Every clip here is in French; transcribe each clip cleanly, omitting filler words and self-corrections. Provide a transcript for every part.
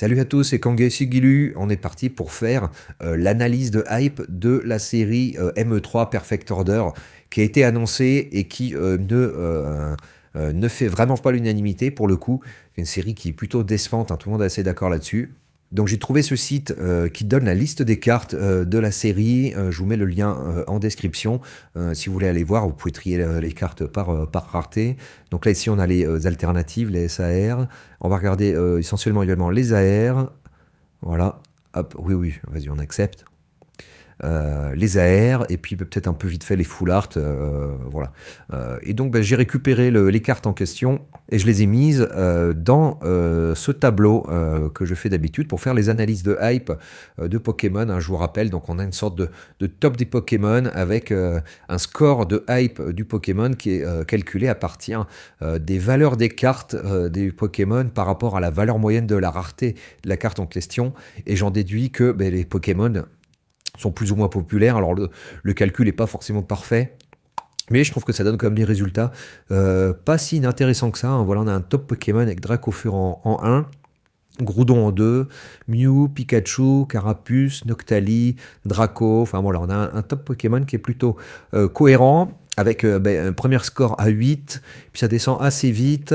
Salut à tous, c'est Kangai Sigilu. On est parti pour faire l'analyse de hype de la série ME3 Perfect Order qui a été annoncée et qui ne fait vraiment pas l'unanimité pour le coup. C'est une série qui est plutôt décevante, hein, tout le monde est assez d'accord là-dessus. Donc j'ai trouvé ce site qui donne la liste des cartes de la série. Je vous mets le lien en description. Si vous voulez aller voir, vous pouvez trier les cartes par rareté. Donc là ici on a les alternatives, les SAR. On va regarder essentiellement également les AR. Voilà. Hop, oui, oui, vas-y, on accepte. Les AR, et puis peut-être un peu vite fait les full art. Voilà. Et donc j'ai récupéré les cartes en question et je les ai mises dans ce tableau que je fais d'habitude pour faire les analyses de hype de Pokémon. Hein, je vous rappelle, donc on a une sorte de top des Pokémon avec un score de hype du Pokémon qui est calculé à partir des valeurs des cartes des Pokémon par rapport à la valeur moyenne de la rareté de la carte en question. Et j'en déduis que les Pokémon sont plus ou moins populaires. Alors le calcul n'est pas forcément parfait, mais je trouve que ça donne quand même des résultats pas si inintéressants que ça. Hein. Voilà, on a un top Pokémon avec Dracofeu en 1, Groudon en 2, Mew, Pikachu, Carapuce, Noctali, Draco. Enfin voilà, on a un top Pokémon qui est plutôt cohérent. Avec un premier score à 8, puis ça descend assez vite.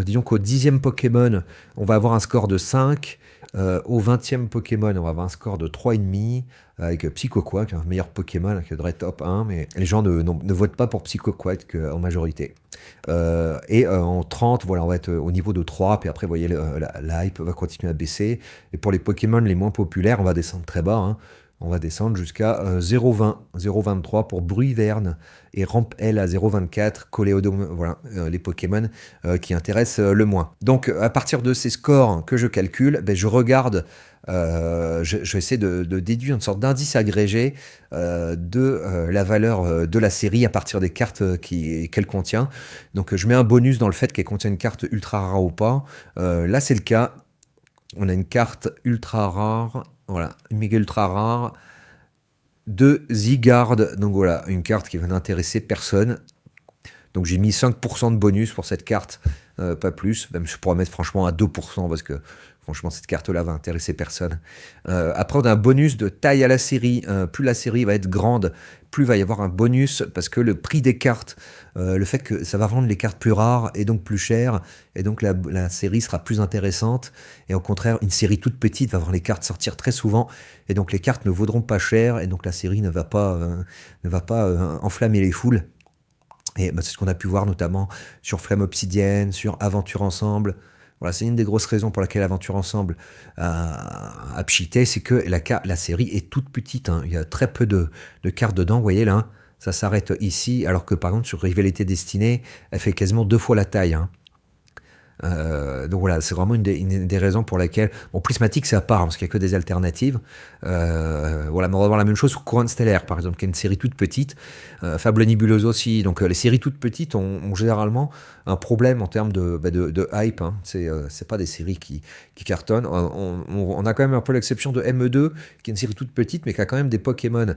Disons qu'au 10e Pokémon, on va avoir un score de 5. Au 20e Pokémon, on va avoir un score de 3,5 avec Psychoquack, un meilleur Pokémon qui devrait être top 1, mais les gens ne votent pas pour Psychoquack en majorité. En 30, voilà, on va être au niveau de 3, puis après, vous voyez, la hype va continuer à baisser. Et pour les Pokémon les moins populaires, on va descendre très bas. Hein. On va descendre jusqu'à 0,20, 0,23 pour Bruyverne et Rampel à 0,24, Coléodome, voilà, les Pokémon qui intéressent le moins. Donc, à partir de ces scores que je calcule, je regarde, je vais essayer de déduire une sorte d'indice agrégé de la valeur de la série à partir des cartes qu'elle contient. Donc, je mets un bonus dans le fait qu'elle contient une carte ultra rare ou pas. Là, c'est le cas. On a une carte ultra rare. Voilà, une méga ultra rare de Zygarde. Donc voilà, une carte qui va n'intéresser personne. Donc j'ai mis 5% de bonus pour cette carte, pas plus. Même je pourrais mettre franchement à 2% parce que franchement cette carte-là va intéresser personne. Après on a un bonus de taille à la série. Plus la série va être grande, plus il va y avoir un bonus parce que le prix des cartes, le fait que ça va rendre les cartes plus rares et donc plus chères, et donc la série sera plus intéressante. Et au contraire, une série toute petite va voir les cartes sortir très souvent, et donc les cartes ne vaudront pas cher, et donc la série ne va pas enflammer les foules. Et c'est ce qu'on a pu voir notamment sur Flemme Obsidienne, sur Aventure Ensemble. Voilà, c'est une des grosses raisons pour laquelle Aventure Ensemble a pchité, c'est que la série est toute petite. Hein. Il y a très peu de cartes dedans, vous voyez là. Hein. Ça s'arrête ici, alors que par contre sur Rivalité Destinée, elle fait quasiment 2 fois la taille. Hein. Donc voilà, c'est vraiment une des raisons pour laquelle... Bon, Prismatique, c'est à part, hein, parce qu'il n'y a que des alternatives. Voilà, mais on va voir la même chose sur Couronne Stellaire, par exemple, qui est une série toute petite. Fable Nébuleuse aussi. Donc les séries toutes petites ont généralement un problème en termes de hype. Hein. C'est pas des séries qui cartonnent. On a quand même un peu l'exception de ME2, qui est une série toute petite, mais qui a quand même des Pokémon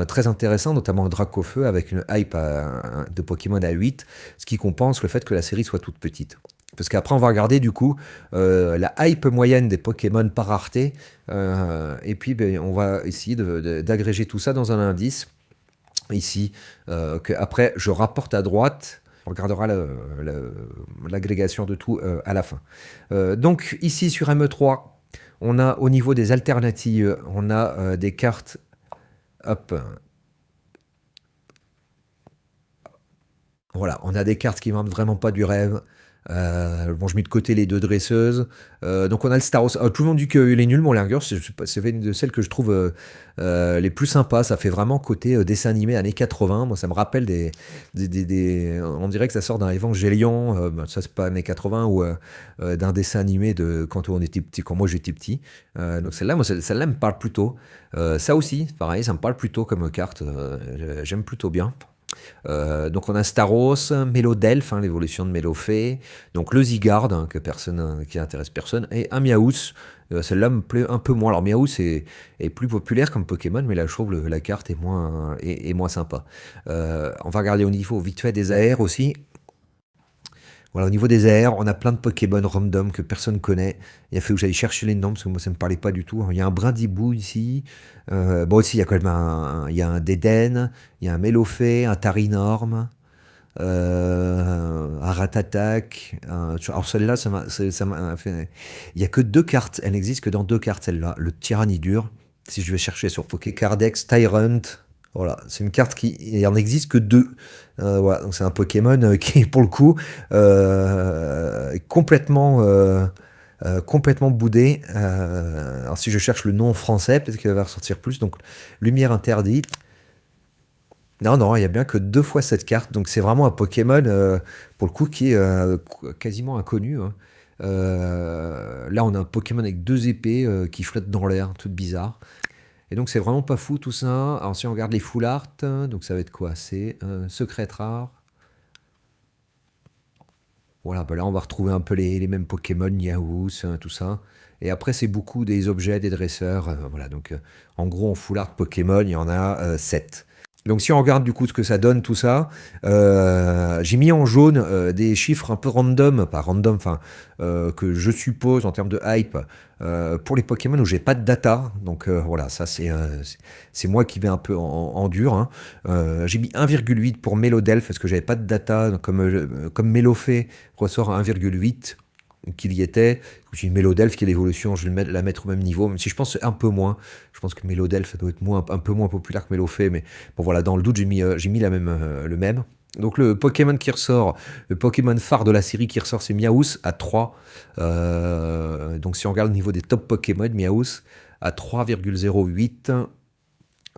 très intéressants, notamment Dracofeu, avec une hype de Pokémon à 8, ce qui compense le fait que la série soit toute petite. Parce qu'après, on va regarder du coup la hype moyenne des Pokémon par rareté. Et puis, on va essayer d'agréger tout ça dans un indice. Ici, après, je rapporte à droite. On regardera l'agrégation de tout à la fin. Donc, ici, sur ME3, on a au niveau des alternatives, on a des cartes. Hop. Voilà, on a des cartes qui ne vendent vraiment pas du rêve. Bon, je mets de côté les 2 dresseuses. Donc on a le Staros. Tout le monde dit qu'il est nul, mon Largueur. C'est une de celles que je trouve les plus sympas. Ça fait vraiment côté dessin animé années 80. Moi, ça me rappelle on dirait que ça sort d'un Évangélion. Ça, c'est pas années 80 ou d'un dessin animé de quand on était petit, quand moi j'étais petit. Donc celle-là, celle-là me parle plutôt. Ça aussi, pareil, ça me parle plutôt comme carte. J'aime plutôt bien. Donc on a Staros, Mélodelph, hein, l'évolution de Mélofée, donc le Zygarde, hein, qui intéresse personne, et un Miaous. Celle-là me plaît un peu moins. Alors Miaous est plus populaire comme Pokémon, mais là je trouve la carte est moins sympa. On va regarder au niveau vite fait des AR aussi. Voilà, au niveau des airs, on a plein de Pokémon random que personne connaît. Il a fallu que j'aille chercher les noms parce que moi ça me parlait pas du tout. Il y a un Brindibou ici. Bon aussi il y a quand même il y a un Dédenne, il y a un Mélofée, un Tarinorm, un Ratatak. Alors celle-là, ça m'a fait. Il y a que deux cartes. Elle n'existe que dans deux cartes celle-là. Le Tyrannidure. Si je vais chercher sur Pokécardex, Tyrant. Voilà, c'est une carte qui, il en existe que deux. Voilà, donc c'est un Pokémon qui, pour le coup, est complètement boudé. Alors si je cherche le nom français, peut-être qu'il va ressortir plus. Donc Lumière interdite. Non, non, il y a bien que deux fois cette carte. Donc c'est vraiment un Pokémon, pour le coup, qui est quasiment inconnu, hein. Là, on a un Pokémon avec deux épées qui flottent dans l'air, tout bizarre. Et donc c'est vraiment pas fou tout ça. Alors si on regarde les full art, donc ça va être quoi? C'est secret rare. Voilà, bah là on va retrouver un peu les mêmes Pokémon, Niaouz, tout ça. Et après c'est beaucoup des objets, des dresseurs. Voilà, donc en gros en full art Pokémon, il y en a 7. Donc si on regarde du coup ce que ça donne tout ça, j'ai mis en jaune des chiffres un peu random, pas random, enfin que je suppose en termes de hype pour les Pokémon où j'ai pas de data. Donc voilà, ça c'est moi qui vais un peu en dur, hein. J'ai mis 1,8 pour Mélodelph parce que j'avais pas de data, donc comme Mélofée ressort à 1,8 qu'il y était. J'ai Mélodelph qui est l'évolution, je vais la mettre au même niveau, même si je pense que c'est un peu moins. Je pense que Mélodelph doit être un peu moins populaire que Mélofée, mais bon voilà, dans le doute, j'ai mis le même. Donc le Pokémon qui ressort, le Pokémon phare de la série qui ressort, c'est Miaous à 3. Donc si on regarde le niveau des top Pokémon, Miaous à 3,08.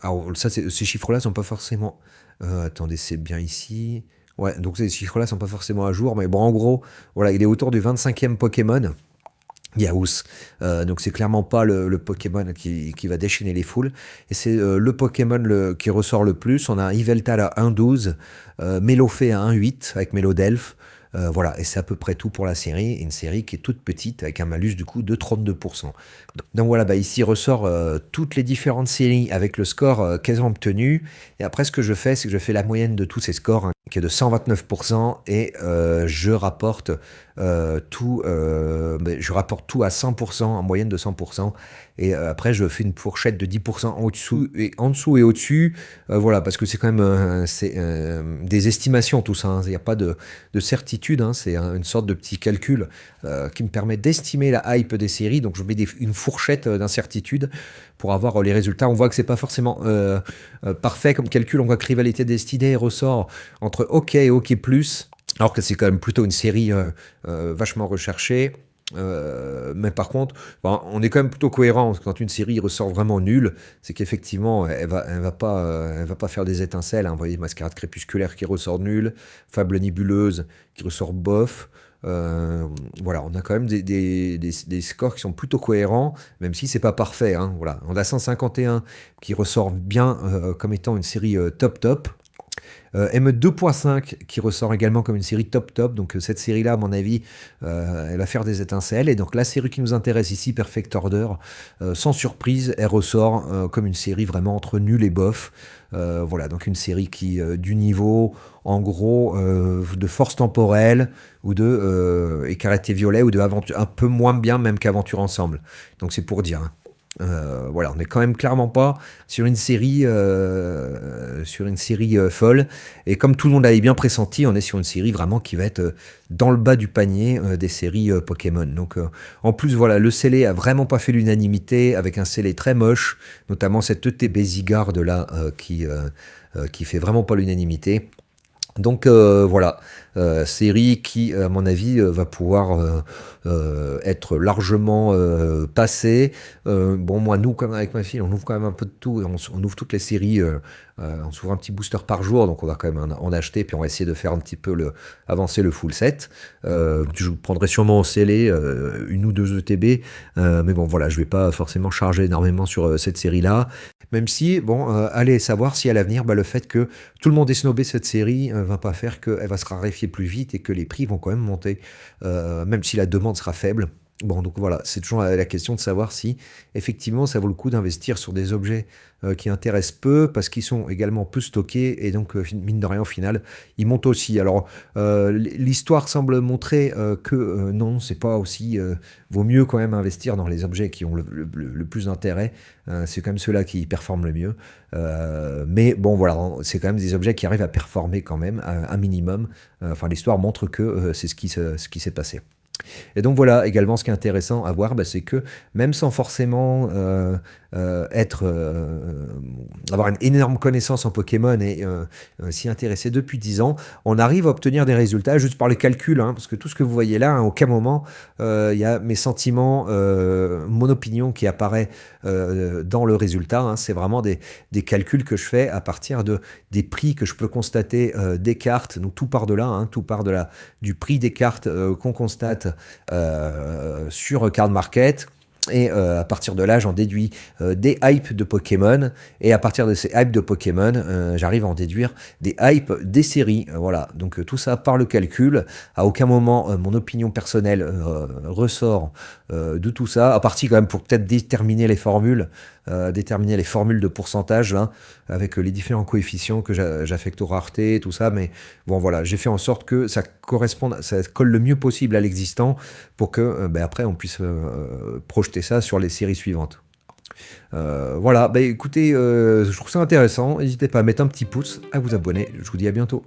Alors ça, ces chiffres-là sont pas forcément... attendez, c'est bien ici. Ouais, donc ces chiffres-là sont pas forcément à jour, mais bon, en gros, voilà, il est autour du 25e Pokémon. Yaous. Donc c'est clairement pas le Pokémon qui va déchaîner les foules. Et c'est le Pokémon qui ressort le plus. On a Yveltal à 1,12, Mélofée à 1,8 avec Mélodelph. Voilà, et c'est à peu près tout pour la série. Une série qui est toute petite avec un malus du coup de 32%. Donc voilà, bah ici ressort toutes les différentes séries avec le score qu'elles ont obtenu. Et après ce que je fais, c'est que je fais la moyenne de tous ces scores, hein, qui est de 129%, et je rapporte je rapporte tout à 100%, en moyenne de 100%. Et après, je fais une fourchette de 10% en dessous et au-dessus. Voilà, parce que c'est quand même des estimations tout ça, hein. Il n'y a pas de certitude, hein. C'est une sorte de petit calcul qui me permet d'estimer la hype des séries. Donc je mets une fourchette d'incertitude pour avoir les résultats. On voit que c'est pas forcément parfait comme calcul. On voit que Rivalité Destinée ressort entre OK et OK+, alors que c'est quand même plutôt une série vachement recherchée. Mais par contre, bon, on est quand même plutôt cohérent. Quand une série ressort vraiment nulle, c'est qu'effectivement, elle va pas faire des étincelles, hein. Vous voyez, Mascarade crépusculaire qui ressort nulle, Fable nébuleuse qui ressort bof. Voilà, on a quand même des scores qui sont plutôt cohérents, même si c'est pas parfait, hein. Voilà, on a 151 qui ressort bien comme étant une série top. ME2.5 qui ressort également comme une série top. Donc cette série-là, à mon avis, elle va faire des étincelles. Et donc la série qui nous intéresse ici, Perfect Order, sans surprise, elle ressort comme une série vraiment entre nul et bof. Voilà, donc une série qui du niveau, en gros, de force temporelle ou de écarlate et violet ou de aventure, un peu moins bien même qu'Aventure Ensemble. Donc c'est pour dire, hein. Voilà, on n'est quand même clairement pas sur une série folle. Et comme tout le monde l'avait bien pressenti, on est sur une série vraiment qui va être dans le bas du panier des séries Pokémon. Donc en plus, voilà, le scellé a vraiment pas fait l'unanimité, avec un scellé très moche, notamment cette ETB Zygarde là qui fait vraiment pas l'unanimité. Donc voilà, série qui, à mon avis, va pouvoir être largement passée. Bon, moi, nous, comme avec ma fille, on ouvre quand même un peu de tout. On ouvre toutes les séries. On s'ouvre un petit booster par jour, donc on va quand même en acheter, puis on va essayer de faire un petit peu avancer le full set. Je prendrai sûrement en scellé une ou deux ETB, mais bon, voilà, je vais pas forcément charger énormément sur cette série-là. Même si, bon, allez savoir si à l'avenir, bah, le fait que tout le monde ait snobé cette série va pas faire qu'elle va se raréfier plus vite et que les prix vont quand même monter, même si la demande sera faible. Bon, donc voilà, c'est toujours la question de savoir si effectivement ça vaut le coup d'investir sur des objets qui intéressent peu parce qu'ils sont également peu stockés et donc mine de rien au final ils montent aussi. Alors l'histoire semble montrer que non, c'est pas aussi, vaut mieux quand même investir dans les objets qui ont le plus d'intérêt. C'est quand même ceux-là qui performent le mieux. Mais bon voilà, c'est quand même des objets qui arrivent à performer quand même un minimum. Enfin l'histoire montre que c'est ce qui s'est passé. Et donc voilà, également ce qui est intéressant à voir, bah, c'est que même sans forcément être, avoir une énorme connaissance en Pokémon et s'y intéresser depuis 10 ans, on arrive à obtenir des résultats juste par les calculs, hein, parce que tout ce que vous voyez là, à aucun moment, il y a mes sentiments, mon opinion qui apparaît dans le résultat, hein. C'est vraiment des calculs que je fais à partir des prix que je peux constater des cartes, donc tout part de là, hein, tout part du prix des cartes qu'on constate sur Card Market. Et à partir de là, j'en déduis des hypes de Pokémon. Et à partir de ces hypes de Pokémon, j'arrive à en déduire des hypes des séries. Voilà. Donc tout ça par le calcul. À aucun moment, mon opinion personnelle ressort de tout ça. À partir quand même pour peut-être déterminer les formules de pourcentage là, avec les différents coefficients que j'affecte aux raretés, tout ça. Mais bon, voilà, j'ai fait en sorte que ça corresponde, ça colle le mieux possible à l'existant pour que ben, après on puisse projeter ça sur les séries suivantes. Voilà, bah écoutez, je trouve ça intéressant. N'hésitez pas à mettre un petit pouce, à vous abonner. Je vous dis à bientôt.